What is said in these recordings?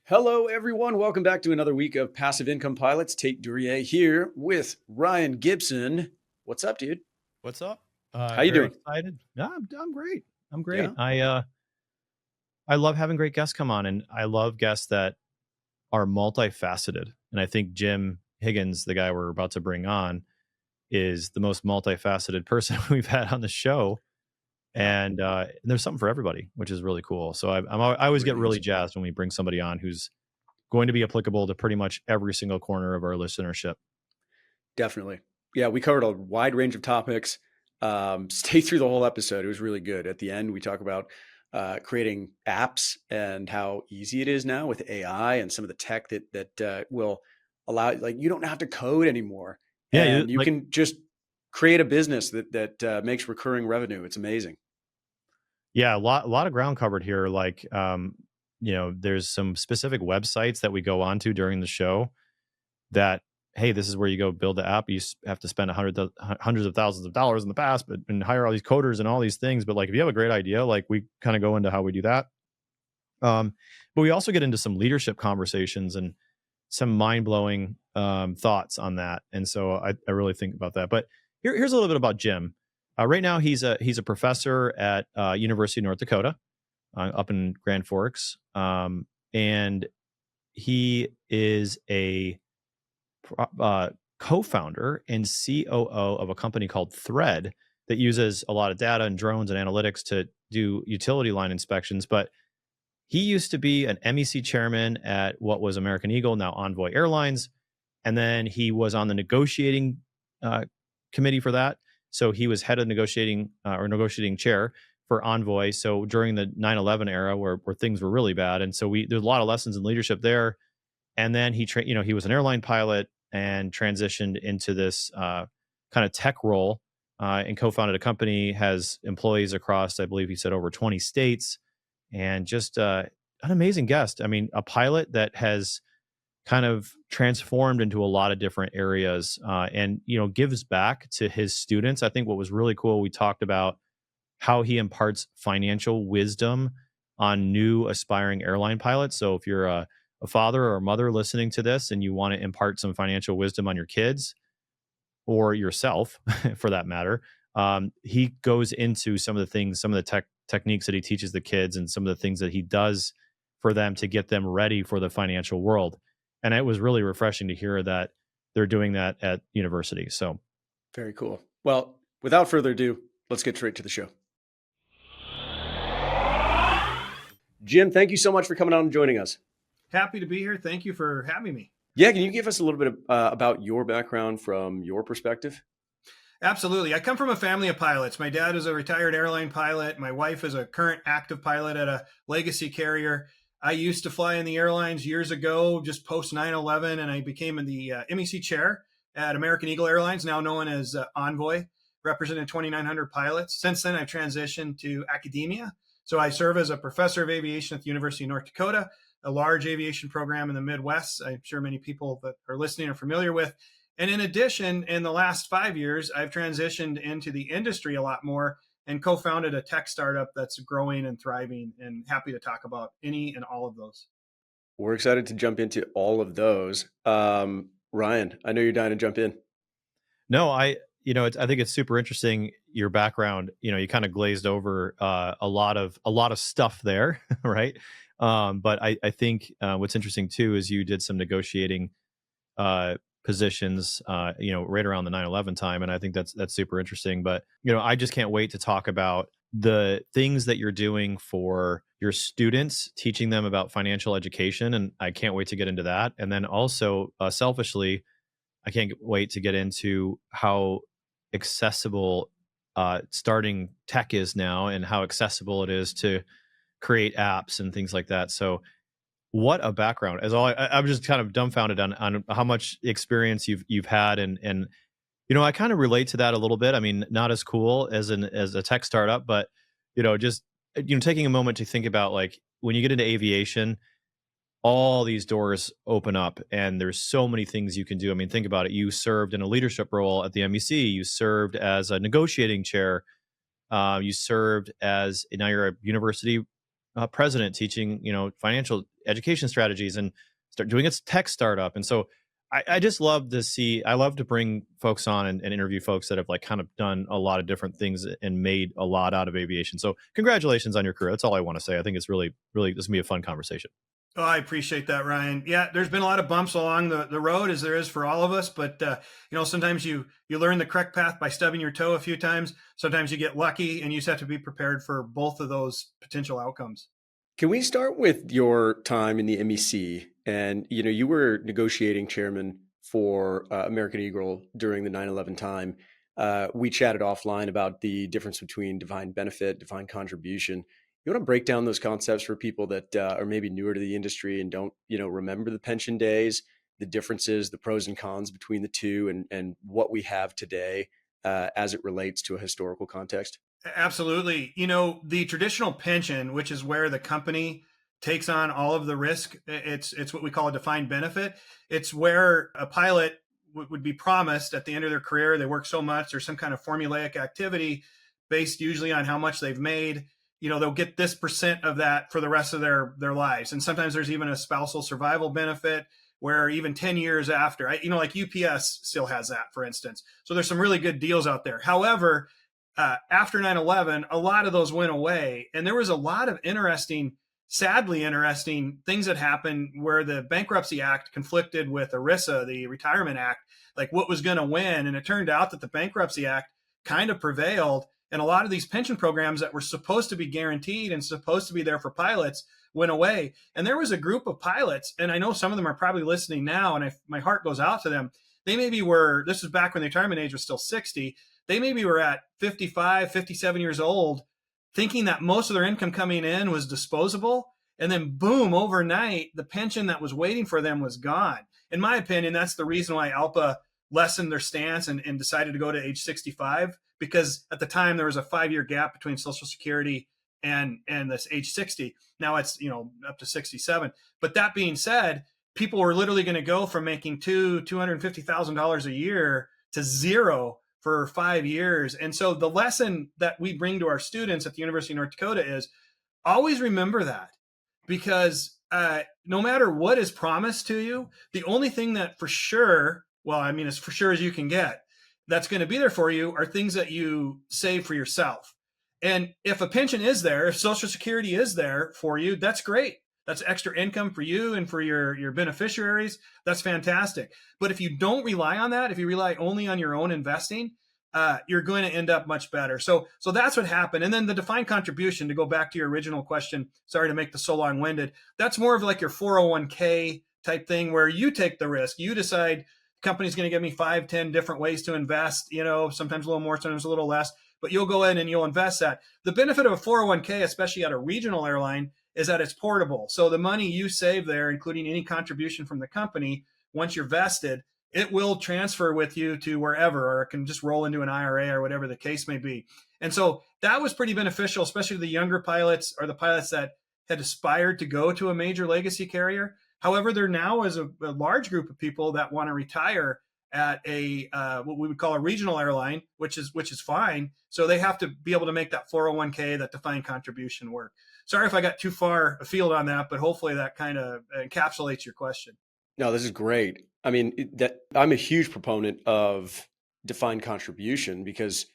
Hello, everyone. Welcome back to another week of Passive Income Pilots. Tait Duryea here with Ryan Gibson. What's up, dude? What's up? How you Very doing? excited. No, I'm great. I'm great. Yeah, I love having great guests come on, and I love guests that are multifaceted. And I think Jim Higgins, the guy we're about to bring on, is the most multifaceted person we've had on the show. yeah, And there's something for everybody, which is really cool. So I always get really really is. jazzed when we bring somebody on who's going to be applicable to pretty much every single corner of our listenership. Definitely. Yeah, we covered a wide range of topics. Stay through the whole episode. It was really good. At the end, we talk about creating apps and how easy it is now with AI and some of the tech that will allow, like, you don't have to code anymore, Yeah, and you like can just create a business that makes recurring revenue. It's amazing. yeah, a lot of ground covered here. There's some specific websites that we go on to during the show that, hey, this is where you go build the app. Have to spend hundreds of thousands of dollars in the past, but and hire all these coders and all these things. But like, if you have a great idea, like we kind of go into how we do that. But we also get into some leadership conversations and some mind blowing thoughts on that. And so I really think about that. But here's a little bit about Jim. Right now, he's a professor at University of North Dakota up in Grand Forks, and he is a co-founder and COO of a company called Thread that uses a lot of data and drones and analytics to do utility line inspections. But he used to be an MEC chairman at what was American Eagle, now Envoy Airlines, and then he was on the negotiating uh, committee for that. So he was head of negotiating or negotiating chair for Envoy. So during the 9/11 era, where things were really bad, and so there's a lot of lessons in leadership there. And then he was an airline pilot and transitioned into this kind of tech role and co-founded a company, has employees across, I believe he said, over 20 states, and just an amazing guest. I mean, a pilot that has kind of transformed into a lot of different areas, and gives back to his students. I think what was really cool, we talked about how he imparts financial wisdom on new aspiring airline pilots. So if you're a father or a mother listening to this and you want to impart some financial wisdom on your kids or yourself for that matter, he goes into some of the things, some of the techniques that he teaches the kids, and some of the things that he does for them to get them ready for the financial world. And it was really refreshing to hear that they're doing that at university. So Very cool. Well, without further ado, let's get straight to the show. Jim, thank you so much for coming on and joining us. Happy to be here. Thank you for having me. Yeah, can you give us a little bit about your background from your perspective? Absolutely. I come from a family of pilots. My dad is a retired airline pilot. My wife is a current active pilot at a legacy carrier. I used to fly in the airlines years ago, just post 9/11, and I became the MEC chair at American Eagle Airlines, now known as Envoy, represented 2,900 pilots. Since then, I've transitioned to academia. So I serve as a professor of aviation at the University of North Dakota, a large aviation program in the Midwest. I'm sure many people that are listening are familiar with. And in addition, in the last 5 years, I've transitioned into the industry a lot more and co-founded a tech startup that's growing and thriving, and happy to talk about any and all of those. We're excited to jump into all of those. Ryan, I know you're dying to jump in. no, I think it's super interesting, your background. You kind of glazed over a lot of stuff there, right? But I think what's interesting too is you did some negotiating uh, positions, right around the 9/11 time, and I think that's super interesting. But I just can't wait to talk about the things that you're doing for your students, teaching them about financial education, and I can't wait to get into that. And then also, selfishly, I can't wait to get into how accessible starting tech is now, and how accessible it is to create apps and things like that. So what a background! As all I'm just kind of dumbfounded on how much experience you've had, and I kind of relate to that a little bit. I mean, not as cool as a tech startup, but just taking a moment to think about, like, when you get into aviation, all these doors open up and there's so many things you can do. I mean, think about it. You served in a leadership role at the MEC. You served as a negotiating chair. You served as, now you're a university president teaching, financial education strategies and start doing its tech startup. And so I just love to see, I love to bring folks on and interview folks that have like kind of done a lot of different things and made a lot out of aviation. So congratulations on your career. That's all I want to say. I think it's really, really, this will be a fun conversation. Oh, I appreciate that, Ryan. Yeah, there's been a lot of bumps along the road, as there is for all of us. But sometimes you learn the correct path by stubbing your toe a few times. Sometimes you get lucky, and you just have to be prepared for both of those potential outcomes. Can we start with your time in the MEC? And you were negotiating chairman for American Eagle during the 9/11 time. We chatted offline about the difference between defined benefit, defined contribution. You want to break down those concepts for people that are maybe newer to the industry and don't, remember the pension days, the differences, the pros and cons between the two, and what we have today as it relates to a historical context? Absolutely. The traditional pension, which is where the company takes on all of the risk, it's what we call a defined benefit. It's where a pilot would be promised at the end of their career, they work so much, or some kind of formulaic activity based usually on how much they've made. They'll get this percent of that for the rest of their lives. And sometimes there's even a spousal survival benefit where even 10 years after, like UPS still has that, for instance. So there's some really good deals out there. However, after 9/11, a lot of those went away. And there was a lot of sadly interesting things that happened where the Bankruptcy Act conflicted with ERISA, the Retirement Act, like what was going to win. And it turned out that the Bankruptcy Act kind of prevailed. And a lot of these pension programs that were supposed to be guaranteed and supposed to be there for pilots went away. And there was a group of pilots, and I know some of them are probably listening now, and my heart goes out to them. They maybe were, this was back when the retirement age was still 60. They maybe were at 55, 57 years old, thinking that most of their income coming in was disposable. And then boom, overnight, the pension that was waiting for them was gone. In my opinion, that's the reason why ALPA lessened their stance and decided to go to age 65, because at the time there was a 5-year gap between Social Security and this age 60. Now it's, up to 67. But that being said, people were literally going to go from making $250,000 a year to zero for 5 years. And so the lesson that we bring to our students at the University of North Dakota is always remember that, because no matter what is promised to you, the only thing that for sure, as for sure as you can get, that's going to be there for you are things that you save for yourself. And if a pension is there, if Social Security is there for you, that's great. That's extra income for you and for your beneficiaries. That's fantastic. But if you don't rely on that, if you rely only on your own investing, you're going to end up much better. So that's what happened. And then the defined contribution, to go back to your original question, sorry to make this so long-winded, that's more of like your 401k type thing where you take the risk. You decide the company's going to give me 5, 10 different ways to invest, sometimes a little more, sometimes a little less, but you'll go in and you'll invest that. The benefit of a 401k, especially at a regional airline, is that it's portable. So the money you save there, including any contribution from the company, once you're vested, it will transfer with you to wherever, or it can just roll into an IRA or whatever the case may be. And so that was pretty beneficial, especially to the younger pilots or the pilots that had aspired to go to a major legacy carrier. However, there now is a large group of people that want to retire at a what we would call a regional airline, which is fine. So they have to be able to make that 401k, that defined contribution work. Sorry if I got too far afield on that, but hopefully that kind of encapsulates your question. No, this is great. I mean, I'm a huge proponent of defined contribution because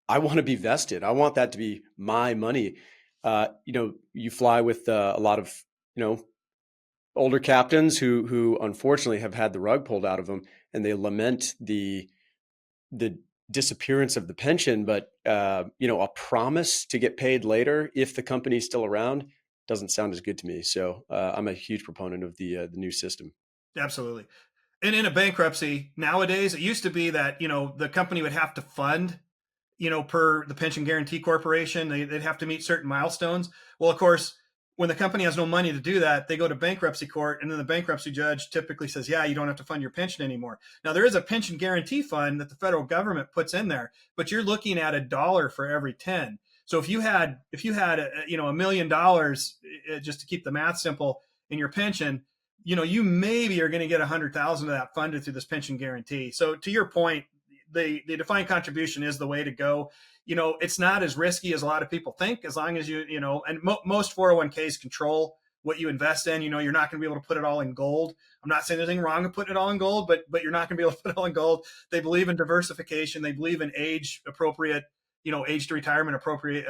I want to be vested. I want that to be my money. You fly with a lot of, older captains who unfortunately have had the rug pulled out of them, and they lament the disappearance of the pension. But, a promise to get paid later if the company's still around doesn't sound as good to me. So I'm a huge proponent of the new system. Absolutely. And in a bankruptcy nowadays, it used to be that, the company would have to fund, per the Pension Guarantee Corporation, they'd have to meet certain milestones. Well, of course, when the company has no money to do that, they go to bankruptcy court, and then the bankruptcy judge typically says, yeah, you don't have to fund your pension anymore. Now, there is a pension guarantee fund that the federal government puts in there, but you're looking at $1 for every 10. So if you had $1 million, just to keep the math simple, in your pension, you maybe are going to get 100,000 of that funded through this pension guarantee. So to your point, the defined contribution is the way to go. It's not as risky as a lot of people think, as long as and most 401ks control what you invest in. You're not going to be able to put it all in gold. I'm not saying there's anything wrong with putting it all in gold, but you're not going to be able to put it all in gold. They believe in diversification. They believe in age appropriate, age to retirement appropriate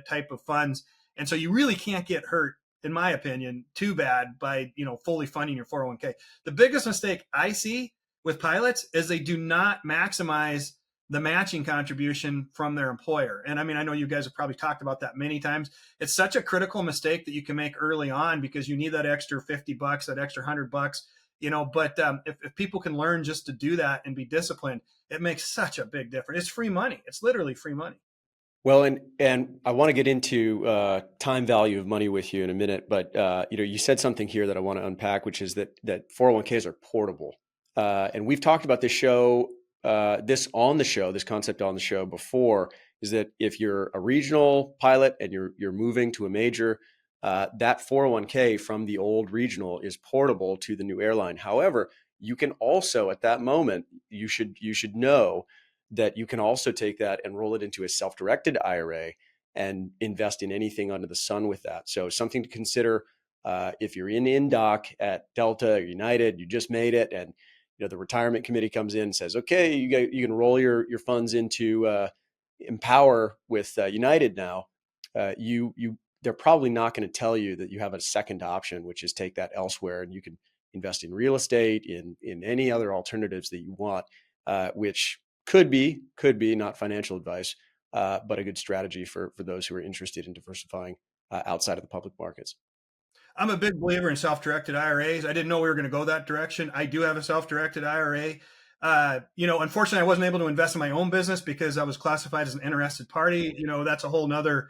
type of funds. And so you really can't get hurt, in my opinion, too bad by, fully funding your 401k. The biggest mistake I see with pilots is they do not maximize the matching contribution from their employer. And I mean, I know you guys have probably talked about that many times. It's such a critical mistake that you can make early on, because you need that extra $50, that extra $100, but if people can learn just to do that and be disciplined, it makes such a big difference. It's free money. It's literally free money. Well, and I want to get into time value of money with you in a minute, but you said something here that I want to unpack, which is that 401ks are portable, and we've talked about this concept on the show before. Is that if you're a regional pilot and you're moving to a major, that 401k from the old regional is portable to the new airline. However, you can also, at that moment, you should know that you can also take that and roll it into a self-directed IRA and invest in anything under the sun with that. So something to consider if you're in INDOC at Delta or United, you just made it, and the retirement committee comes in and says, okay, you can roll your funds into Empower with United now. They're probably not going to tell you that you have a second option, which is take that elsewhere, and you can invest in real estate, in any other alternatives that you want, which could be not financial advice, but a good strategy for those who are interested in diversifying outside of the public markets. I'm a big believer in self-directed IRAs. I didn't know we were going to go that direction. I do have a self-directed IRA. Unfortunately, I wasn't able to invest in my own business because I was classified as an interested party. That's a whole nother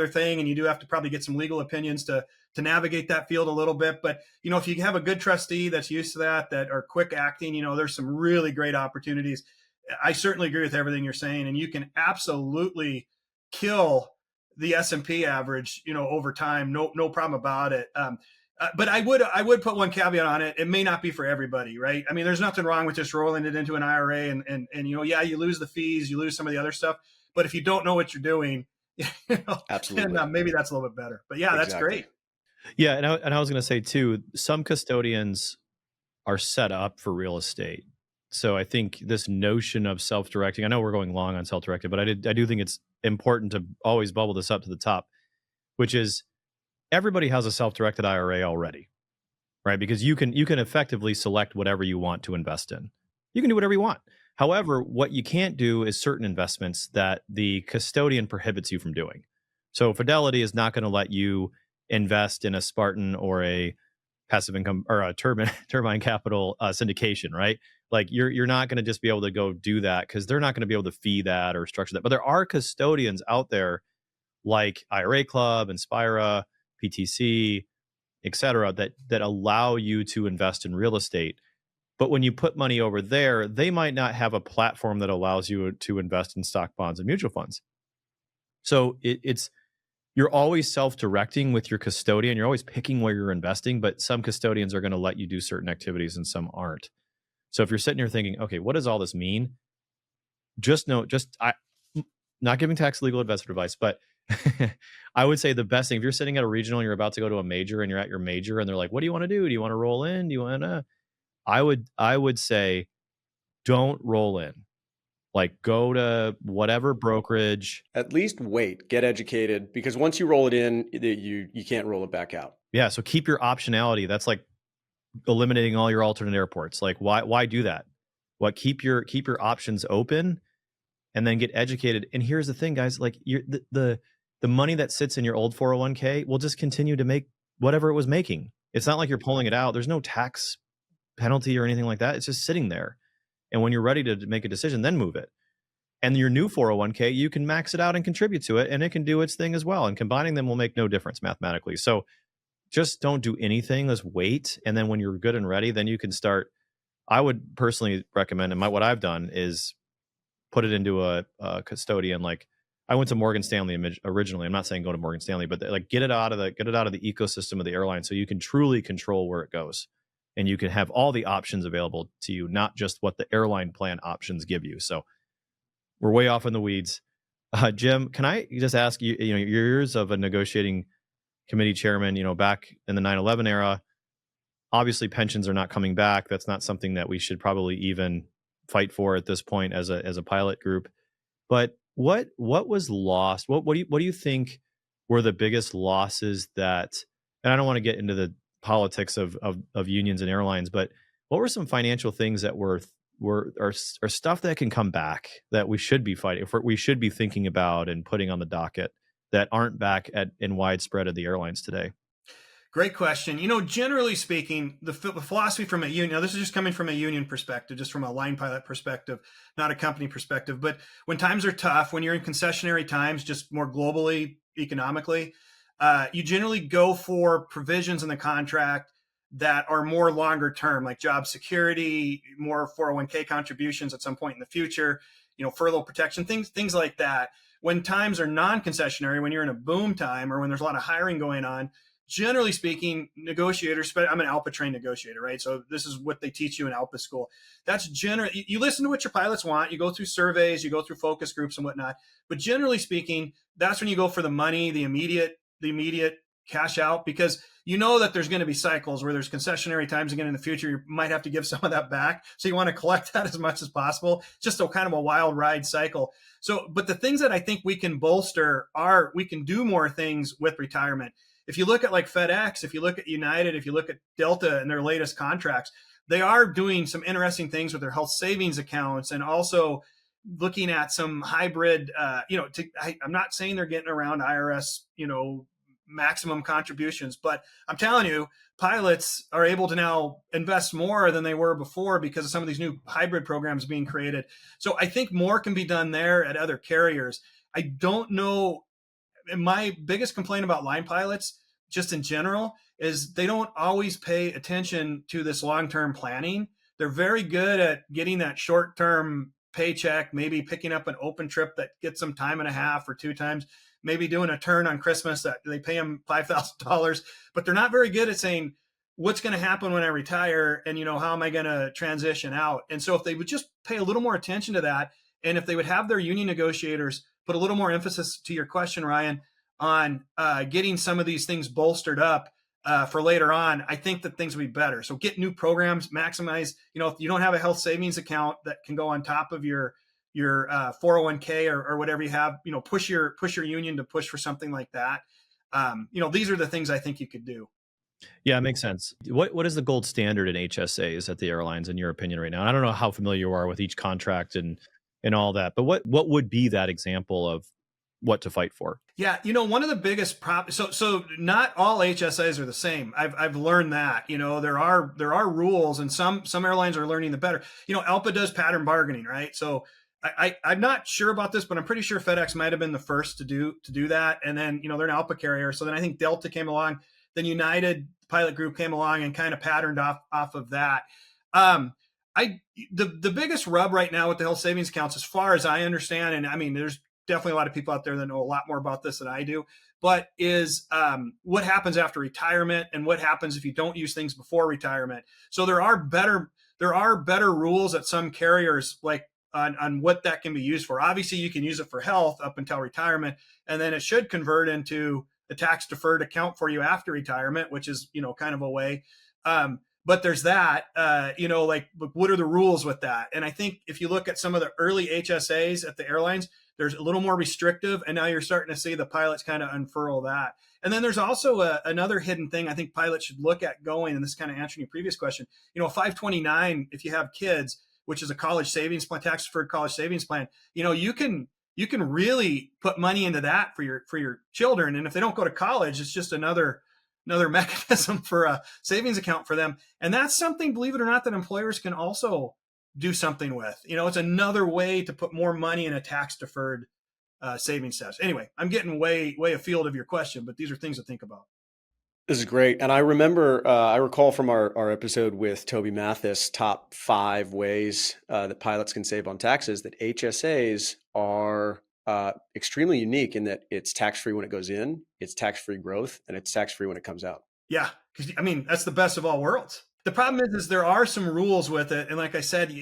thing. And you do have to probably get some legal opinions to navigate that field a little bit. But, if you have a good trustee that's used to that are quick acting, there's some really great opportunities. I certainly agree with everything you're saying. And you can absolutely kill the S&P average, over time. No problem about it. But I would put one caveat on it. It may not be for everybody, right? I mean, there's nothing wrong with just rolling it into an IRA and you lose the fees, you lose some of the other stuff. But if you don't know what you're doing, absolutely, then, maybe that's a little bit better. But yeah, that's exactly. great. Yeah, and I was going to say too, some custodians are set up for real estate. So I think this notion of self-directing, I know we're going long on self-directed, but I do think it's important to always bubble this up to the top, which is everybody has a self-directed IRA already, right? Because you can effectively select whatever you want to invest in. You can do whatever you want. However, what you can't do is certain investments that the custodian prohibits you from doing. So Fidelity is not going to let you invest in a Spartan or a passive income or a turbine capital syndication, right? Like you're not going to just be able to go do that because they're not going to be able to fee that or structure that. But there are custodians out there like IRA Club, Inspira, PTC, et cetera, that allow you to invest in real estate. But when you put money over there, they might not have a platform that allows you to invest in stock, bonds, and mutual funds. So you're always self-directing with your custodian. You're always picking where you're investing, but some custodians are going to let you do certain activities and some aren't. So if you're sitting here thinking, okay, what does all this mean? Just know, I'm not giving tax legal investment advice, but I would say the best thing, if you're sitting at a regional and you're about to go to a major and you're at your major and they're like, what do you want to do? Do you want to roll in? Do you want to? I would say, don't roll in. Like go to whatever brokerage. At least wait, get educated, because once you roll it in, you can't roll it back out. Yeah. So keep your optionality. That's like eliminating all your alternate airports. Like why do that? Keep your options open and then get educated. And here's the thing, guys, like the money that sits in your old 401k will just continue to make whatever it was making. It's not like you're pulling it out. There's no tax penalty or anything like that. It's just sitting there. And when you're ready to make a decision, then move it. And your new 401k, you can max it out and contribute to it, and it can do its thing as well. And combining them will make no difference mathematically. So just don't do anything. Let's wait. And then when you're good and ready, then you can start. I would personally recommend, and what I've done is put it into a custodian. Like I went to Morgan Stanley originally. I'm not saying go to Morgan Stanley, but like get it out of the ecosystem of the airline so you can truly control where it goes. And you can have all the options available to you, not just what the airline plan options give you. So We're way off in the weeds. Jim, can I just ask you, your years of a negotiating committee chairman, back in the 9/11 era, obviously pensions are not coming back. That's not something that we should probably even fight for at this point as a pilot group. But what was lost? What do you think were the biggest losses that, and I don't want to get into the politics of unions and airlines, but what were some financial things that are stuff that can come back that we should be fighting for, we should be thinking about and putting on the docket that aren't back in widespread of the airlines today? Great question. Generally speaking, the philosophy from a union, now this is just coming from a union perspective, just from a line pilot perspective, not a company perspective. But when times are tough, when you're in concessionary times, just more globally, economically, you generally go for provisions in the contract that are more longer term, like job security, more 401k contributions at some point in the future, furlough protection, things like that. When times are non-concessionary, when you're in a boom time or when there's a lot of hiring going on, generally speaking, negotiators, but I'm an ALPA trained negotiator, right? So this is what they teach you in ALPA school. That's generally, you listen to what your pilots want, you go through surveys, you go through focus groups and whatnot. But generally speaking, that's when you go for the money, the immediate cash out, because you know that there's going to be cycles where there's concessionary times again in the future. You might have to give some of that back. So you want to collect that as much as possible. Just a kind of a wild ride cycle. So, but the things that I think we can bolster are, we can do more things with retirement. If you look at like FedEx, if you look at United, if you look at Delta and their latest contracts, they are doing some interesting things with their health savings accounts and also looking at some hybrid, I'm not saying they're getting around IRS, maximum contributions, but I'm telling you, pilots are able to now invest more than they were before because of some of these new hybrid programs being created. So I think more can be done there at other carriers. I don't know. My biggest complaint about line pilots, just in general, is they don't always pay attention to this long-term planning. They're very good at getting that short-term paycheck, maybe picking up an open trip that gets them time and a half or two times, maybe doing a turn on Christmas that they pay them $5,000, but they're not very good at saying, what's going to happen when I retire? And, how am I going to transition out? And so if they would just pay a little more attention to that, and if they would have their union negotiators put a little more emphasis, to your question, Ryan, on getting some of these things bolstered up for later on, I think that things will be better. So get new programs, maximize, if you don't have a health savings account that can go on top of your 401k or whatever you have, push your union to push for something like that. These are the things I think you could do. Yeah, it makes sense. What is the gold standard in HSAs at the airlines, in your opinion, right now? I don't know how familiar you are with each contract and all that, but what would be that example of what to fight for? Yeah, one of the biggest so not all HSAs are the same. I've learned that. There are rules, and some airlines are learning the better. ALPA does pattern bargaining, right? So I'm not sure about this, but I'm pretty sure FedEx might have been the first to do that. And then they're an ALPA carrier, so then I think Delta came along, then United Pilot Group came along and kind of patterned off of that. The biggest rub right now with the health savings accounts, as far as I understand, and I mean, there's definitely a lot of people out there that know a lot more about this than I do, but is what happens after retirement and what happens if you don't use things before retirement. So there are better rules at some carriers, like on what that can be used for. Obviously, you can use it for health up until retirement, and then it should convert into a tax deferred account for you after retirement, which is kind of a way. But there's that, like what are the rules with that? And I think if you look at some of the early HSAs at the airlines, there's a little more restrictive, and now you're starting to see the pilots kind of unfurl that. And then there's also another hidden thing I think pilots should look at going, and this is kind of answering your previous question. 529, if you have kids, which is a college savings plan, tax deferred college savings plan, you can really put money into that for your children, and if they don't go to college, it's just another mechanism for a savings account for them. And that's something, believe it or not, that employers can also do something with. It's another way to put more money in a tax deferred savings status. Anyway, I'm getting way afield of your question, but these are things to think about. This is great. And I recall from our episode with Toby Mathis, top 5 ways that pilots can save on taxes, that HSAs are extremely unique in that it's tax-free when it goes in, it's tax-free growth, and it's tax-free when it comes out. Yeah, because that's the best of all worlds. The problem is there are some rules with it. And like I said,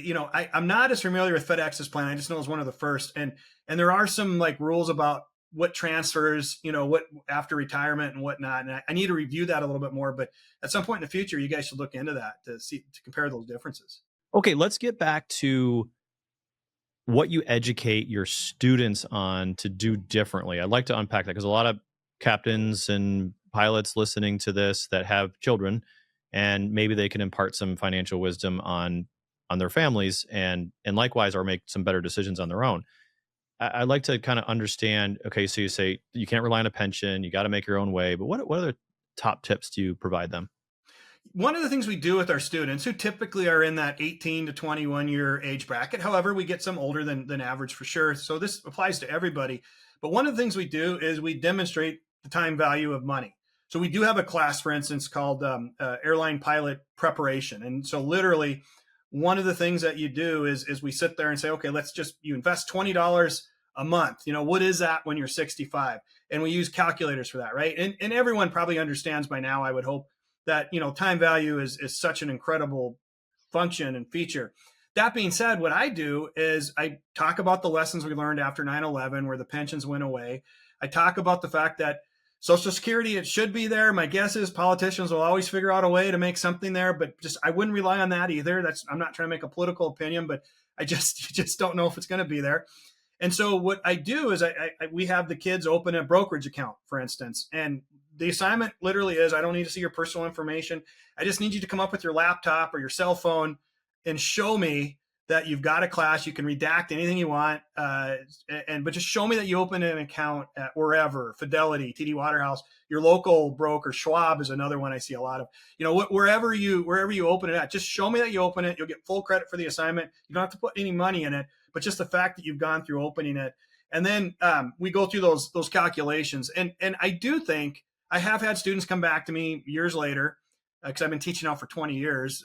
I'm not as familiar with FedEx's plan. I just know it was one of the first. And there are some like rules about what transfers, what after retirement and whatnot. And I need to review that a little bit more. But at some point in the future, you guys should look into that to compare those differences. Okay, let's get back to what you educate your students on to do differently. I'd like to unpack that because a lot of captains and pilots listening to this that have children, and maybe they can impart some financial wisdom on their families and likewise, or make some better decisions on their own. I'd like to kind of understand. Okay, so you say you can't rely on a pension, you got to make your own way, but what other top tips do you provide them? One of the things we do with our students who typically are in that 18 to 21 year age bracket, however, we get some older than average for sure. So this applies to everybody. But one of the things we do is we demonstrate the time value of money. So we do have a class, for instance, called airline pilot preparation. And so literally one of the things that you do is we sit there and say, okay, you invest $20 a month. What is that when you're 65? And we use calculators for that, right? And everyone probably understands by now, I would hope, that time value is such an incredible function and feature. That being said, what I do is I talk about the lessons we learned after 9/11, where the pensions went away. I talk about the fact that Social Security, it should be there. My guess is politicians will always figure out a way to make something there, but I wouldn't rely on that either. I'm not trying to make a political opinion, but you just don't know if it's going to be there. And so what I do is we have the kids open a brokerage account, for instance, and the assignment literally is, I don't need to see your personal information. I just need you to come up with your laptop or your cell phone and show me that you've got a class. You can redact anything you want, but just show me that you open an account at wherever, Fidelity, TD Waterhouse, your local broker. Schwab is another one I see a lot of. Wherever you open it at, just show me that you open it. You'll get full credit for the assignment. You don't have to put any money in it, but just the fact that you've gone through opening it. And then we go through those calculations. And I do think I have had students come back to me years later, because I've been teaching now for 20 years,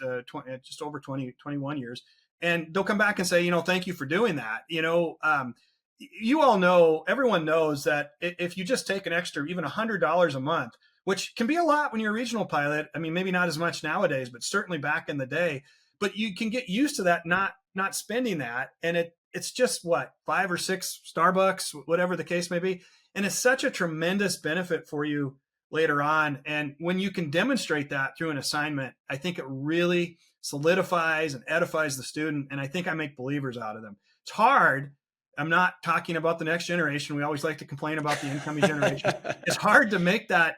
just over 21 years. And they'll come back and say, thank you for doing that. You all know, everyone knows that if you just take an extra, even $100 a month, which can be a lot when you're a regional pilot. I mean, maybe not as much nowadays, but certainly back in the day, but you can get used to that, not spending that. And it's just 5 or 6 Starbucks, whatever the case may be. And it's such a tremendous benefit for you later on. And when you can demonstrate that through an assignment, I think it really solidifies and edifies the student. And I think I make believers out of them. It's hard. I'm not talking about the next generation. We always like to complain about the incoming generation. It's hard to make that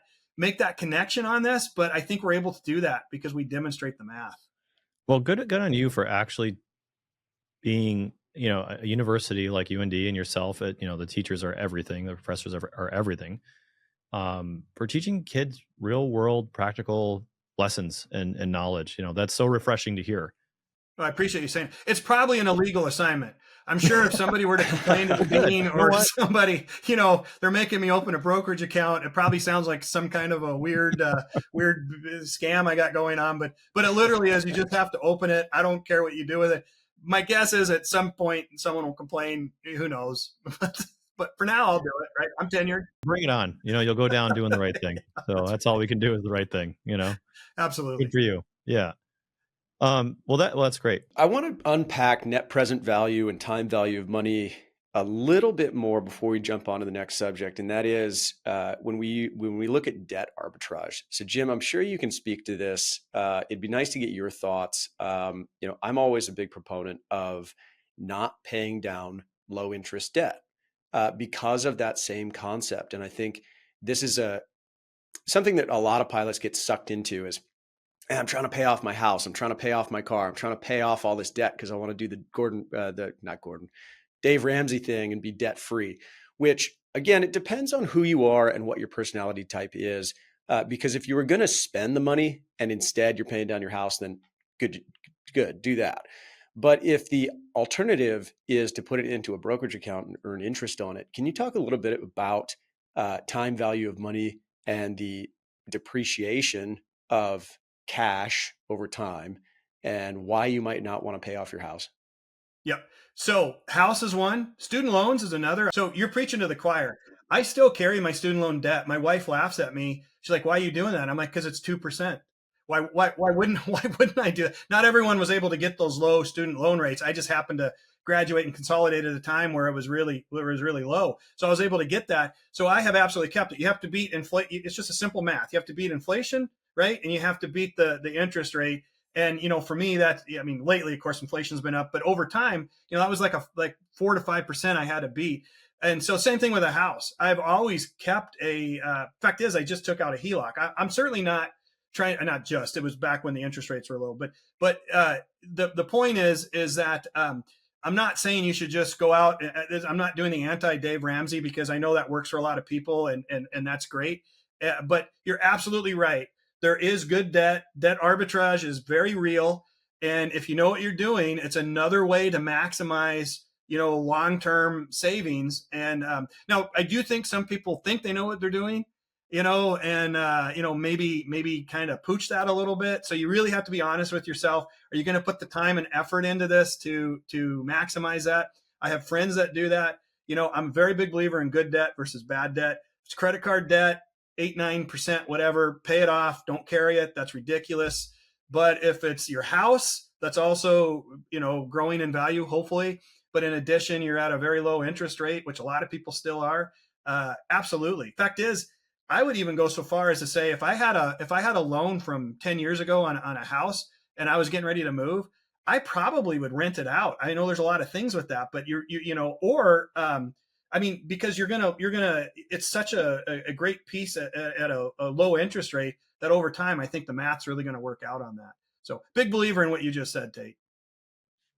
connection on this, but I think we're able to do that because we demonstrate the math. Well, good on you for actually being, a university like UND and yourself. The teachers are everything. The professors are everything. For teaching kids real world practical lessons and knowledge. That's so refreshing to hear. Well, I appreciate you saying it's probably an illegal assignment. I'm sure if somebody were to complain to the dean or somebody, they're making me open a brokerage account. It probably sounds like some kind of a weird scam I got going on, but it literally is. You just have to open it. I don't care what you do with it. My guess is at some point someone will complain. Who knows? But for now, I'll do it. Right? I'm tenured. Bring it on. You'll go down doing the right thing. So that's all we can do is the right thing. Absolutely. Good for you. Yeah. Well, that's great. I want to unpack net present value and time value of money a little bit more before we jump on to the next subject, and that is when we look at debt arbitrage. So, Jim, I'm sure you can speak to this. It'd be nice to get your thoughts. I'm always a big proponent of not paying down low interest debt because of that same concept, and I think this is something that a lot of pilots get sucked into is, and I'm trying to pay off my house. I'm trying to pay off my car. I'm trying to pay off all this debt because I want to do the Dave Ramsey thing and be debt free, which again, it depends on who you are and what your personality type is. Because if you were going to spend the money and instead you're paying down your house, then good, do that. But if the alternative is to put it into a brokerage account and earn interest on it, can you talk a little bit about time value of money and the depreciation of cash over time and why you might not want to pay off your house? Yep. So house is one, student loans is another. So you're preaching to the choir. I still carry my student loan debt. My wife laughs at me. She's like, why are you doing that? I'm like, because it's 2%. why wouldn't I do that? Not everyone was able to get those low student loan rates. I just happened to graduate and consolidate at a time where it was really low. So I was able to get that. So I have absolutely kept it. You have to beat inflation. It's just a simple math. You have to beat inflation, right? And you have to beat the interest rate. And, for me, lately, of course, inflation's been up, but over time, that was like 4 to 5% I had to beat. And so same thing with a house. I've always kept fact is I just took out a HELOC. I'm certainly not trying, not just, it was back when the interest rates were low, but the point is that, I'm not saying you should just go out. I'm not doing the anti-Dave Ramsey, because I know that works for a lot of people, and that's great. But you're absolutely right. There is good debt. Debt arbitrage is very real. And if you know what you're doing, it's another way to maximize, long-term savings. And now I do think some people think they know what they're doing, and maybe kind of pooch that a little bit. So you really have to be honest with yourself. Are you going to put the time and effort into this to maximize that? I have friends that do that. I'm a very big believer in good debt versus bad debt. It's credit card debt, 8-9%, whatever, pay it off. Don't carry it. That's ridiculous. But if it's your house, that's also, growing in value, hopefully. But in addition, you're at a very low interest rate, which a lot of people still are. Absolutely. Fact is, I would even go so far as to say, if I had a loan from 10 years ago on a house and I was getting ready to move, I probably would rent it out. I know there's a lot of things with that, but because you're gonna, it's such a great piece at a low interest rate that over time, I think the math's really going to work out on that. So big believer in what you just said, Tait.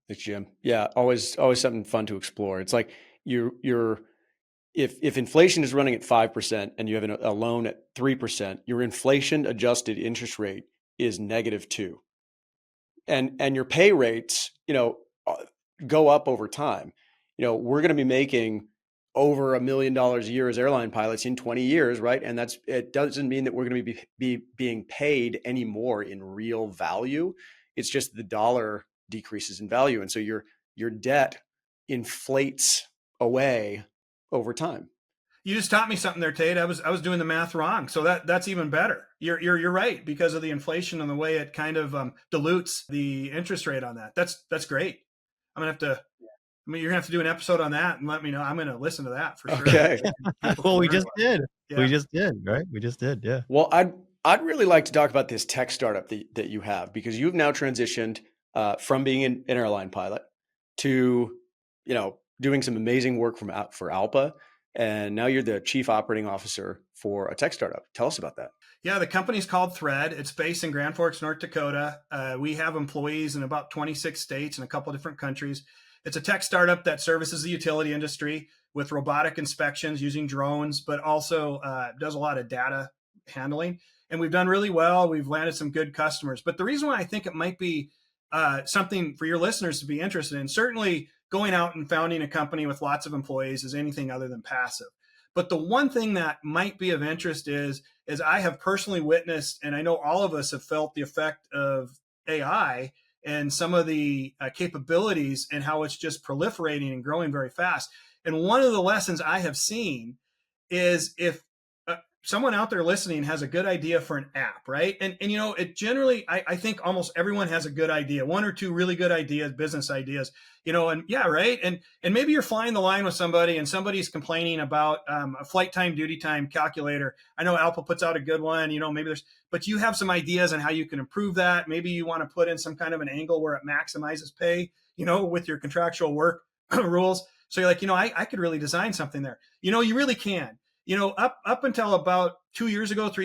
Thanks, Jim. Yeah, always something fun to explore. It's like if inflation is running at 5% and you have a loan at 3%, your inflation adjusted interest rate is -2, and your pay rates, go up over time. We're going to be making over $1 million a year as airline pilots in 20 years, right? And it doesn't mean that we're going to be being paid any more in real value. It's just the dollar decreases in value, and so your debt inflates away over time. You just taught me something there, Tait. I was doing the math wrong, so that's even better. You're right, because of the inflation and the way it kind of dilutes the interest rate on that. That's great. I'm gonna have to. You're gonna have to do an episode on that and let me know. I'm gonna listen to that for sure. Okay. Well, we just did. Yeah. We just did, right? We just did. Yeah. Well, I'd really like to talk about this tech startup that you have, because you've now transitioned from being an airline pilot to, doing some amazing work for ALPA. And now you're the chief operating officer for a tech startup. Tell us about that. Yeah, the company's called Thread. It's based in Grand Forks, North Dakota. We have employees in about 26 states and a couple of different countries. It's a tech startup that services the utility industry with robotic inspections using drones, but also does a lot of data handling. And we've done really well. We've landed some good customers. But the reason why I think it might be something for your listeners to be interested in, certainly going out and founding a company with lots of employees is anything other than passive. But the one thing that might be of interest is I have personally witnessed, and I know all of us have felt the effect of AI and some of the capabilities and how it's just proliferating and growing very fast. And one of the lessons I have seen is if someone out there listening has a good idea for an app, right? And it generally, I think almost everyone has a good idea, one or two really good ideas, business ideas, and yeah, right. And maybe you're flying the line with somebody and somebody's complaining about a flight time, duty time calculator. I know ALPA puts out a good one, but you have some ideas on how you can improve that. Maybe you want to put in some kind of an angle where it maximizes pay, with your contractual work rules. So you're like, I could really design something there. You really can. Up until about 3 years ago, if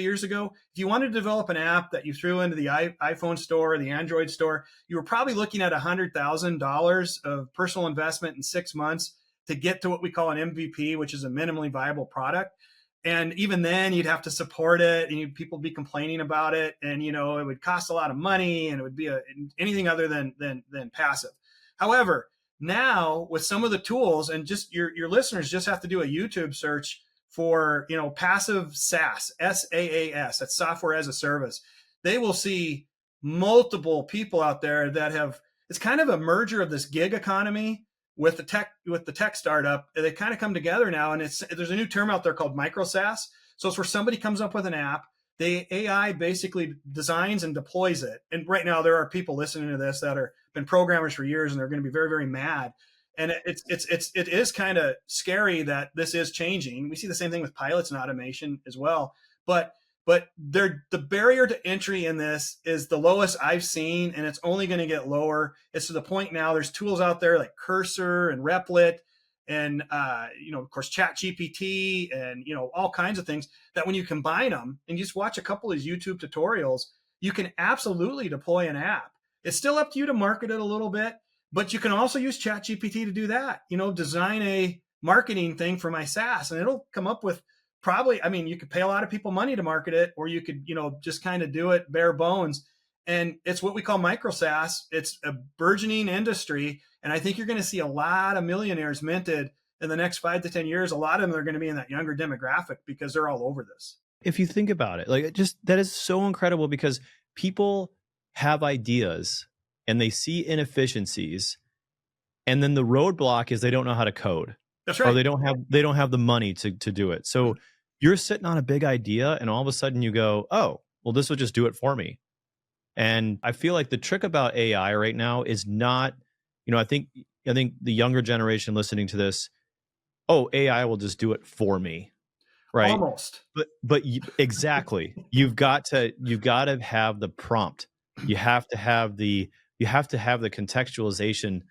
you wanted to develop an app that you threw into the iPhone store or the Android store, you were probably looking at $100,000 of personal investment in 6 months to get to what we call an MVP, which is a minimally viable product. And even then, you'd have to support it, and people would be complaining about it, and it would cost a lot of money, and it would be anything other than passive. However, now with some of the tools, and just your listeners just have to do a YouTube search for, passive SaaS, SaaS, that's software as a service. They will see multiple people out there that it's kind of a merger of this gig economy with the tech startup. They kind of come together now, and there's a new term out there called micro SaaS. So it's where somebody comes up with an app, the AI basically designs and deploys it. And right now there are people listening to this that are been programmers for years, and they're going to be very, very mad. And it is kind of scary that this is changing. We see the same thing with pilots and automation as well. But the barrier to entry in this is the lowest I've seen, and it's only going to get lower. It's to the point now there's tools out there like Cursor and Replit and of course Chat GPT and all kinds of things that when you combine them and you just watch a couple of these YouTube tutorials, you can absolutely deploy an app. It's still up to you to market it a little bit, but you can also use Chat GPT to do that. Design a marketing thing for my SaaS, and it'll come up with probably, you could pay a lot of people money to market it, or you could, just kind of do it bare bones. And it's what we call micro SaaS. It's a burgeoning industry. And I think you're going to see a lot of millionaires minted in the next 5 to 10 years. A lot of them are going to be in that younger demographic because they're all over this. If you think about it, that is so incredible, because people have ideas and they see inefficiencies. And then the roadblock is they don't know how to code. That's right. Or they don't have the money to do it. So you're sitting on a big idea and all of a sudden you go, oh, well, this will just do it for me. And I feel like the trick about AI right now is not, I think the younger generation listening to this, oh, AI will just do it for me. Right. Almost. But exactly. You've got to have the prompt. You have to have the contextualization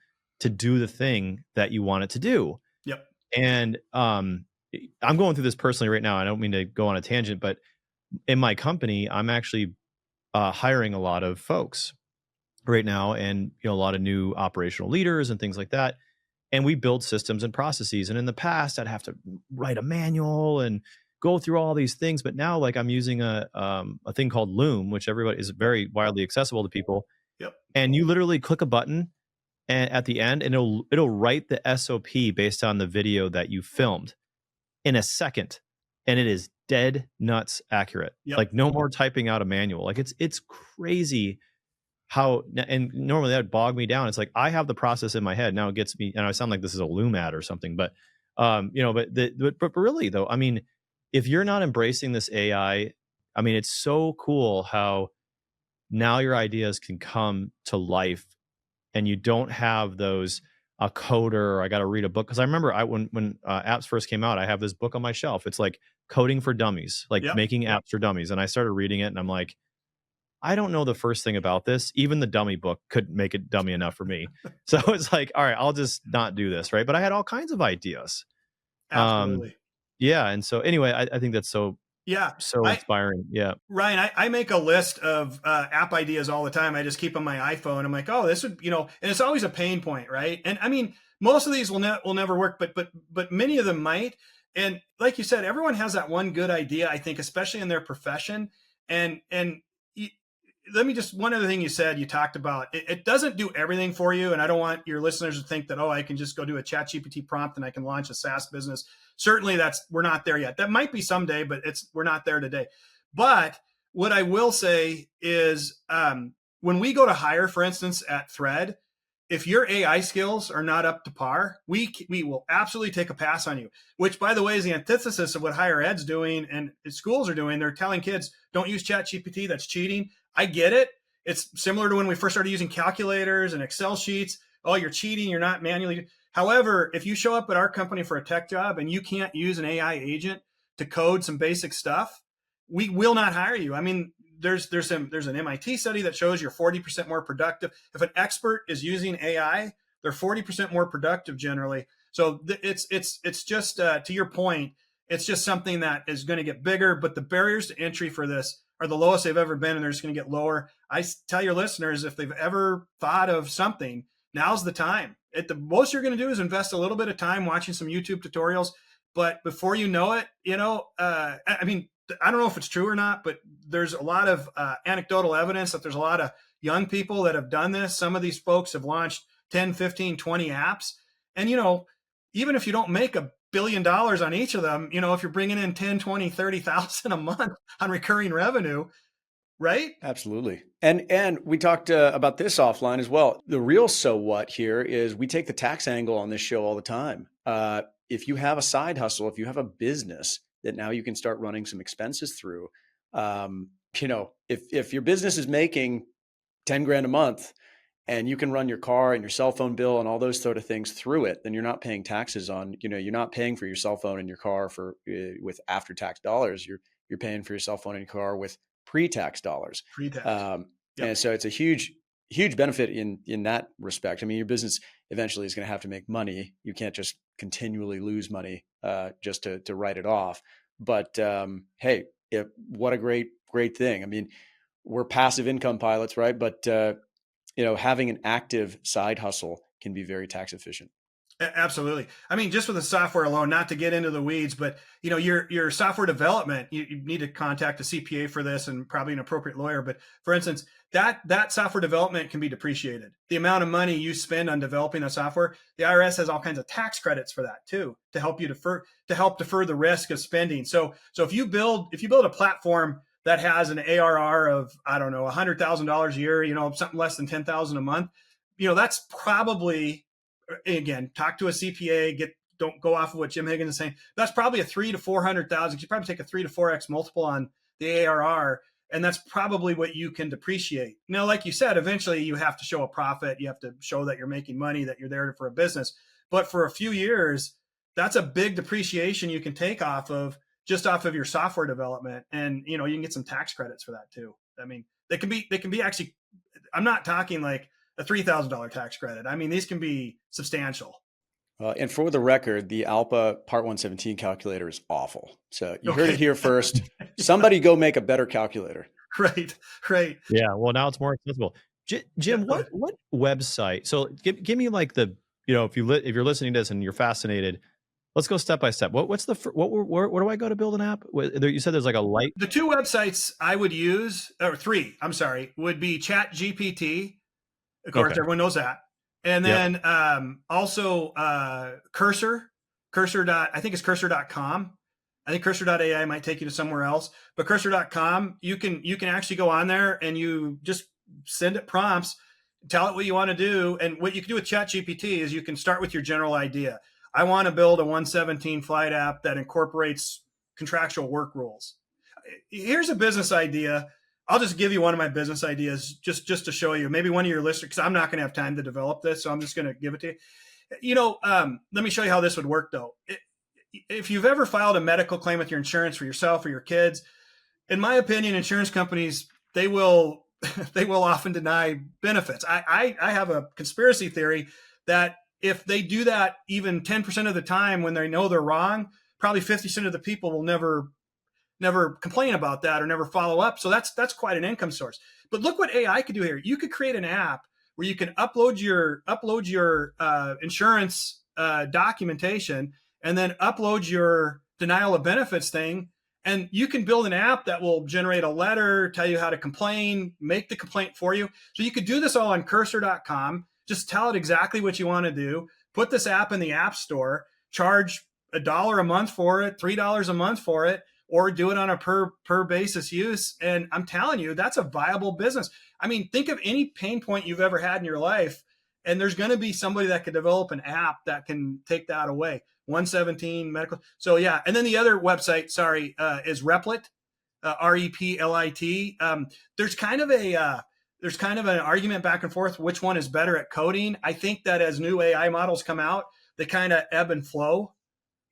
to do the thing that you want it to do. Yep. And I'm going through this personally right now. I don't mean to go on a tangent, but in my company, I'm actually hiring a lot of folks right now, and a lot of new operational leaders and things like that. And we build systems and processes. And in the past, I'd have to write a manual and go through all these things. But now, I'm using a thing called Loom, which everybody is very widely accessible to people. Yep. And you literally click a button, and at the end, and it'll write the SOP based on the video that you filmed in a second, and it is dead nuts accurate. Yep. No more typing out a manual. It's crazy how, and normally that would bog me down. It's I have the process in my head. Now it gets me, and I sound like this is a Loom ad or something, but but really though, if you're not embracing this AI, it's so cool how now your ideas can come to life, and you don't have those a coder, or I got to read a book. Because I remember when apps first came out, I have this book on my shelf. It's Coding for Dummies, Yep. making apps for dummies. And I started reading it, and I'm like, I don't know the first thing about this. Even the dummy book couldn't make it dummy enough for me. So it's all right, I'll just not do this, right? But I had all kinds of ideas. Absolutely. Yeah. And so anyway, I think that's so inspiring. Yeah. Ryan, I make a list of app ideas all the time. I just keep on my iPhone. I'm like, oh, this would, and it's always a pain point, right? And most of these will never work, but many of them might. And like you said, everyone has that one good idea, I think, especially in their profession. And one other thing you said, you talked about, it doesn't do everything for you. And I don't want your listeners to think that, oh, I can just go do a Chat GPT prompt and I can launch a SaaS business. Certainly we're not there yet. That might be someday, but we're not there today. But what I will say is when we go to hire, for instance, at Thread, if your AI skills are not up to par, we will absolutely take a pass on you, which, by the way, is the antithesis of what higher ed's doing and schools are doing. They're telling kids, don't use Chat GPT. That's cheating. I get it. It's similar to when we first started using calculators and Excel sheets. Oh, you're cheating. You're not manually. However, if you show up at our company for a tech job and you can't use an AI agent to code some basic stuff, we will not hire you. There's an MIT study that shows you're 40% more productive. If an expert is using AI, they're 40% more productive generally. So it's just to your point, it's just something that is going to get bigger, but the barriers to entry for this are the lowest they've ever been, and they're just going to get lower. I tell your listeners, if they've ever thought of something, now's the time. The most you're going to do is invest a little bit of time watching some YouTube tutorials, but before you know it, I don't know if it's true or not, but there's a lot of anecdotal evidence that there's a lot of young people that have done this. Some of these folks have launched 10, 15, 20 apps. And, even if you don't make $1 billion on each of them, if you're bringing in 10, 20, 30,000 a month on recurring revenue, right? Absolutely. And we talked about this offline as well. The real so what here is we take the tax angle on this show all the time. If you have a side hustle, if you have a business that now you can start running some expenses through, If your business is making 10 grand a month and you can run your car and your cell phone bill and all those sort of things through it, then you're not paying taxes on, you're not paying for your cell phone and your car with after tax dollars. You're paying for your cell phone and your car with pre-tax dollars. Pre-tax. Yep. And so it's a huge benefit in that respect. I mean, your business eventually is going to have to make money. You can't just continually lose money just to write it off. But hey, what a great thing. I mean, we're passive income pilots, right? But having an active side hustle can be very tax efficient. Absolutely. I mean, just with the software alone, not to get into the weeds, but your software development, you need to contact a CPA for this and probably an appropriate lawyer. But for instance, that software development can be depreciated. The amount of money you spend on developing the software, the IRS has all kinds of tax credits for that too, to help defer the risk of spending. So if you build a platform that has an ARR of, I don't know, $100,000 a year, something less than 10,000 a month, that's probably, again, talk to a CPA, don't go off of what Jim Higgins is saying. That's probably a 300,000 to 400,000. You probably take a 3 to 4x multiple on the ARR, and that's probably what you can depreciate. Now, like you said, eventually you have to show a profit. You have to show that you're making money, that you're there for a business. But for a few years, that's a big depreciation you can take off of your software development, and you can get some tax credits for that too. I mean, they can be actually. I'm not talking like a $3,000 tax credit. I mean, these can be substantial. And for the record, the ALPA Part 117 calculator is awful. So you heard it here first. Somebody go make a better calculator. Right. Yeah. Well, now it's more accessible. Jim, what website? So give me like the, if you're listening to this and you're fascinated, let's go step by step. Where do I go to build an app? You said there's like a light. The two websites I would use, or three, I'm sorry, would be ChatGPT. Of course, Everyone knows that. And then also Cursor. I think it's cursor.com. I think cursor.ai might take you to somewhere else. But cursor.com, you can actually go on there and you just send it prompts, tell it what you want to do. And what you can do with ChatGPT is you can start with your general idea. I want to build a 117 flight app that incorporates contractual work rules. Here's a business idea. I'll just give you one of my business ideas just to show you, maybe one of your listeners, because I'm not going to have time to develop this. So I'm just going to give it to you. Let me show you how this would work though. If you've ever filed a medical claim with your insurance for yourself or your kids, in my opinion, insurance companies, they will often deny benefits. I have a conspiracy theory that if they do that even 10% of the time when they know they're wrong, probably 50% of the people will never complain about that or never follow up. So that's quite an income source. But look what AI could do here. You could create an app where you can upload your insurance documentation and then upload your denial of benefits thing. And you can build an app that will generate a letter, tell you how to complain, make the complaint for you. So you could do this all on cursor.com. Just tell it exactly what you want to do. Put this app in the App Store, charge $1 a month for it, $3 a month for it, or do it on a per basis use. And I'm telling you, that's a viable business. I mean, think of any pain point you've ever had in your life, and there's going to be somebody that could develop an app that can take that away. 117 medical. So yeah. And then the other website, is Replit, REPLIT. There's kind of an argument back and forth which one is better at coding. I think that as new AI models come out, they kind of ebb and flow.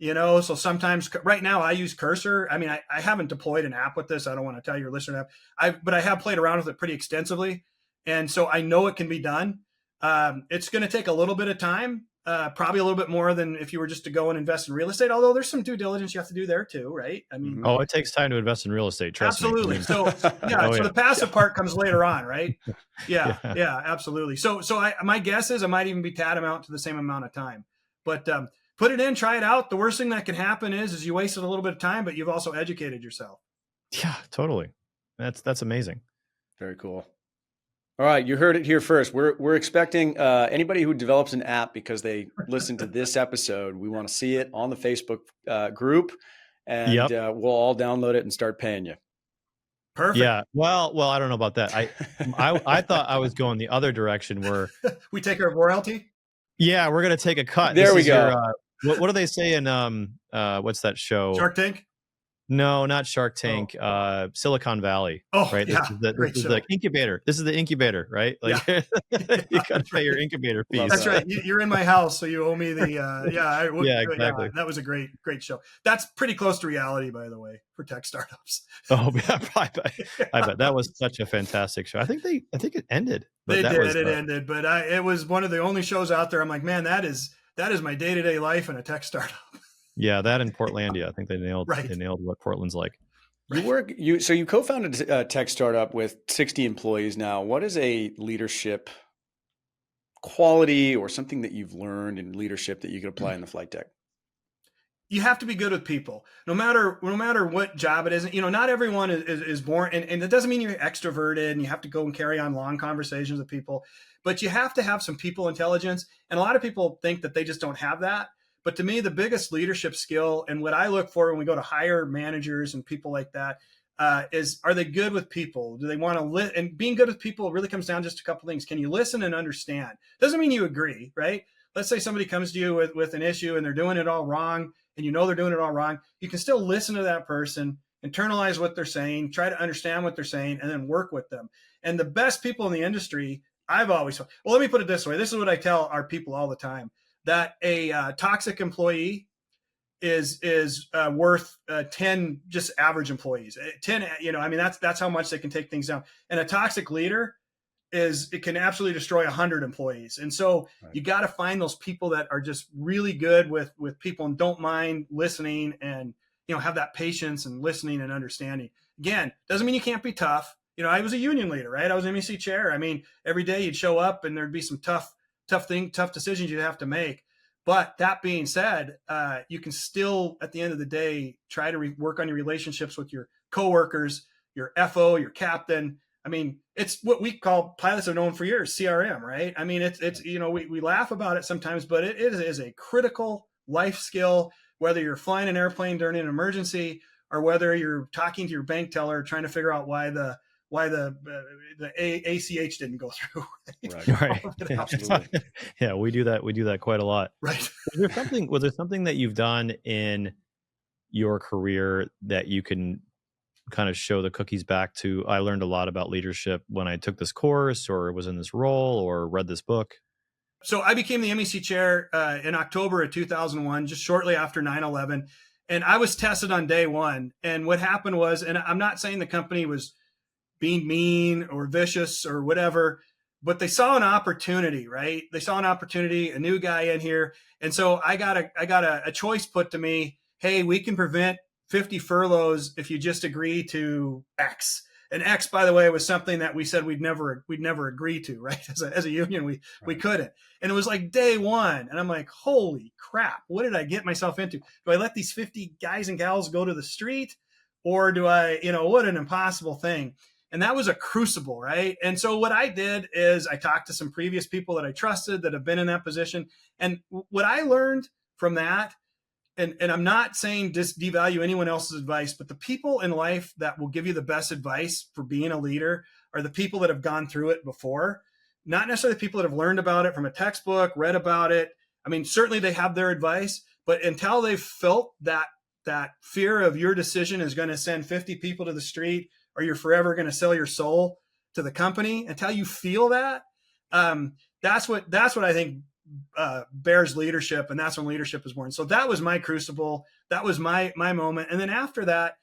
So sometimes right now I use Cursor. I mean, I haven't deployed an app with this. I don't want to tell your listener that, but I have played around with it pretty extensively. And so I know it can be done. It's going to take a little bit of time, probably a little bit more than if you were just to go and invest in real estate, although there's some due diligence you have to do there too, right? I mean, it takes time to invest in real estate. Trust absolutely. me. So the passive part comes later on, right? Yeah, absolutely. So my guess is it might even be tantamount to the same amount of time, but, put it in, try it out. The worst thing that can happen is you wasted a little bit of time, but you've also educated yourself. Yeah, totally. That's amazing. Very cool. All right, you heard it here first. We're expecting anybody who develops an app because they listened to this episode. We want to see it on the Facebook group, and we'll all download it and start paying you. Perfect. Yeah. Well, I don't know about that. I thought I was going the other direction where we take our royalty. Yeah, we're gonna take a cut. There we go. What do they say in what's that show? Shark Tank? No, not Shark Tank. Silicon Valley. Oh, Right. yeah. This is the incubator. This is the incubator, right? Like Yeah. you got to pay your Right. incubator Love fees. That's right. You're in my house, so you owe me the. Yeah, exactly. That was a great show. That's pretty close to reality, by the way, for tech startups. Oh, yeah, I bet that was such a fantastic show. I think it ended. But It ended, but it was one of the only shows out there. I'm like, man, that is my day-to-day life in a tech startup. Yeah, that in Portlandia. I think they nailed what Portland's like. You co-founded a tech startup with 60 employees now. What is a leadership quality or something that you've learned in leadership that you could apply in the flight tech? You have to be good with people, no matter what job it is. Not everyone is born, and it doesn't mean you're extroverted and you have to go and carry on long conversations with people, but you have to have some people intelligence. And a lot of people think that they just don't have that. But to me, the biggest leadership skill, and what I look for when we go to hire managers and people like that, is, are they good with people? Do they want to and being good with people really comes down to just a couple things. Can you listen and understand? Doesn't mean you agree, right? Let's say somebody comes to you with an issue and they're doing it all wrong, and they're doing it all wrong. You can still listen to that person, internalize what they're saying, try to understand what they're saying, and then work with them. And the best people in the industry, let me put it this way. This is what I tell our people all the time, that a toxic employee is worth 10 just average employees. 10, that's how much they can take things down. And a toxic leader it can absolutely destroy 100 employees. And so You got to find those people that are just really good with people and don't mind listening and, have that patience and listening and understanding. Again, doesn't mean you can't be tough. I was a union leader, right? I was MEC chair. I mean, every day you'd show up and there'd be some tough decisions you'd have to make. But that being said, you can still, at the end of the day, try to work on your relationships with your coworkers, your FO, your captain. I mean, it's what we call, pilots have known for years, CRM, right? I mean, it's we laugh about it sometimes, but it is a critical life skill, whether you're flying an airplane during an emergency or whether you're talking to your bank teller trying to figure out why the ACH didn't go through. Right. Absolutely. Yeah, we do that quite a lot. Right. Was there something that you've done in your career that you can kind of show the cookies back to? I learned a lot about leadership when I took this course or was in this role or read this book. So I became the MEC chair in October of 2001, just shortly after 9/11. And I was tested on day one. And what happened was, and I'm not saying the company was being mean or vicious or whatever, but they saw an opportunity, right? They saw an opportunity, a new guy in here. And so I got a choice put to me. Hey, we can prevent 50 furloughs if you just agree to X. And X, by the way, was something that we said we'd never agree to, right? As a union, we couldn't. And it was like day one. And I'm like, holy crap, what did I get myself into? Do I let these 50 guys and gals go to the street? Or do I, what an impossible thing. And that was a crucible, right? And so what I did is I talked to some previous people that I trusted that have been in that position. And what I learned from that, and I'm not saying just devalue anyone else's advice, but the people in life that will give you the best advice for being a leader are the people that have gone through it before, not necessarily the people that have learned about it from a textbook, read about it. I mean, certainly they have their advice, but until they've felt that fear of your decision is going to send 50 people to the street, or you're forever going to sell your soul to the company, until you feel that, that's what I think bears leadership, and that's when leadership is born. So that was my crucible. That was my moment. And then after that,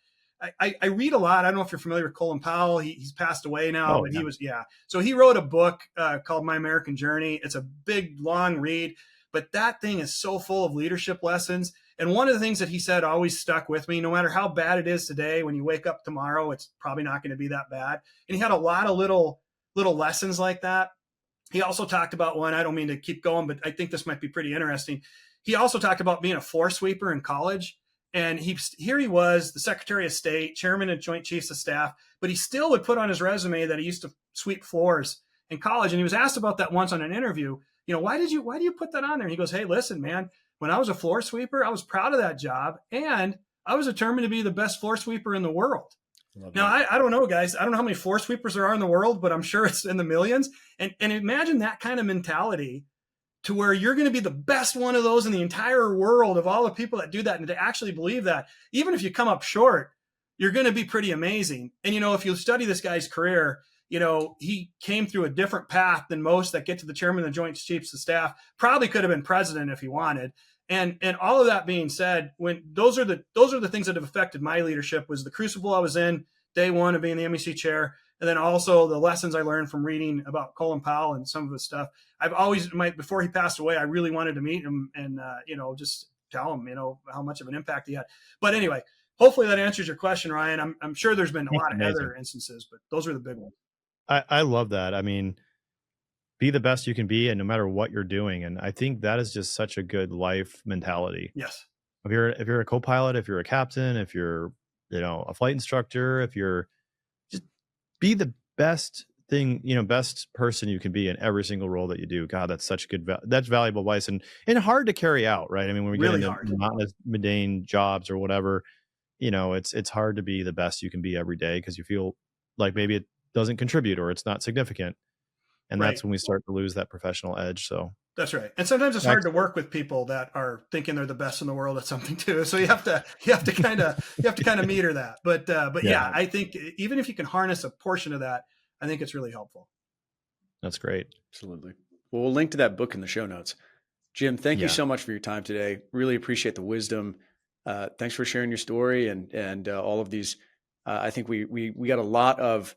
I read a lot. I don't know if you're familiar with Colin Powell. He's passed away now, but yeah. So he wrote a book called My American Journey. It's a big, long read, but that thing is so full of leadership lessons. And one of the things that he said always stuck with me, no matter how bad it is today, when you wake up tomorrow, it's probably not going to be that bad. And he had a lot of little lessons like that. He also talked about one, I don't mean to keep going, but I think this might be pretty interesting. He also talked about being a floor sweeper in college. And here he was, the Secretary of State, Chairman of Joint Chiefs of Staff, but he still would put on his resume that he used to sweep floors in college. And he was asked about that once on an interview. Why do you put that on there? And he goes, hey, listen, man, when I was a floor sweeper, I was proud of that job. And I was determined to be the best floor sweeper in the world. Now, I don't know, guys. I don't know how many floor sweepers there are in the world, but I'm sure it's in the millions. And imagine that kind of mentality to where you're going to be the best one of those in the entire world of all the people that do that. And to actually believe that, even if you come up short, you're going to be pretty amazing. And, if you study this guy's career, he came through a different path than most that get to the chairman of the Joint Chiefs of Staff. Probably could have been president if he wanted. And all of that being said, when those are the things that have affected my leadership, was the crucible I was in day one of being the MEC chair. And then also the lessons I learned from reading about Colin Powell and some of his stuff. I've always, before he passed away, I really wanted to meet him and, just tell him, how much of an impact he had. But anyway, hopefully that answers your question, Ryan. I'm sure there's been a lot of other instances, but those are the big ones. I love that. I mean, be the best you can be, and no matter what you're doing. And I think that is just such a good life mentality. Yes. If you're a co-pilot, if you're a captain, if you're, a flight instructor, if you're, just be the best thing, best person you can be in every single role that you do. God, that's such good, that's valuable advice, and hard to carry out, right? I mean, when we Really get into hard. monotonous mundane jobs or whatever, it's hard to be the best you can be every day because you feel like maybe it doesn't contribute or it's not significant. And that's when we start to lose that professional edge. So that's right. And sometimes it's hard to work with people that are thinking they're the best in the world at something too. So you have to kind of meter that. But yeah, I think even if you can harness a portion of that, I think it's really helpful. That's great. Absolutely. Well, we'll link to that book in the show notes. Jim, thank you so much for your time today. Really appreciate the wisdom. Thanks for sharing your story and all of these. I think we got a lot of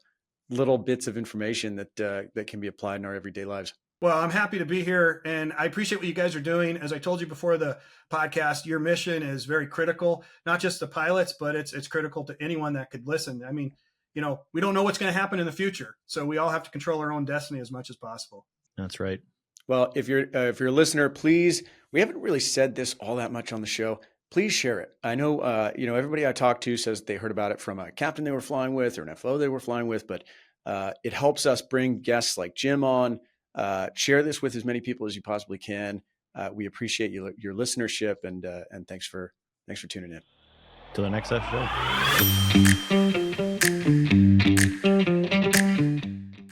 little bits of information that can be applied in our everyday lives. Well, I'm happy to be here, and I appreciate what you guys are doing. As I told you before the podcast, your mission is very critical, not just the pilots, but it's critical to anyone that could listen. I mean, we don't know what's going to happen in the future, so we all have to control our own destiny as much as possible. That's right. Well, if you're a listener, please, we haven't really said this all that much on the show. Please share it. I know, everybody I talked to says they heard about it from a captain they were flying with or an FO they were flying with, but it helps us bring guests like Jim on. Share this with as many people as you possibly can. We appreciate your listenership and thanks for tuning in. Till the next episode.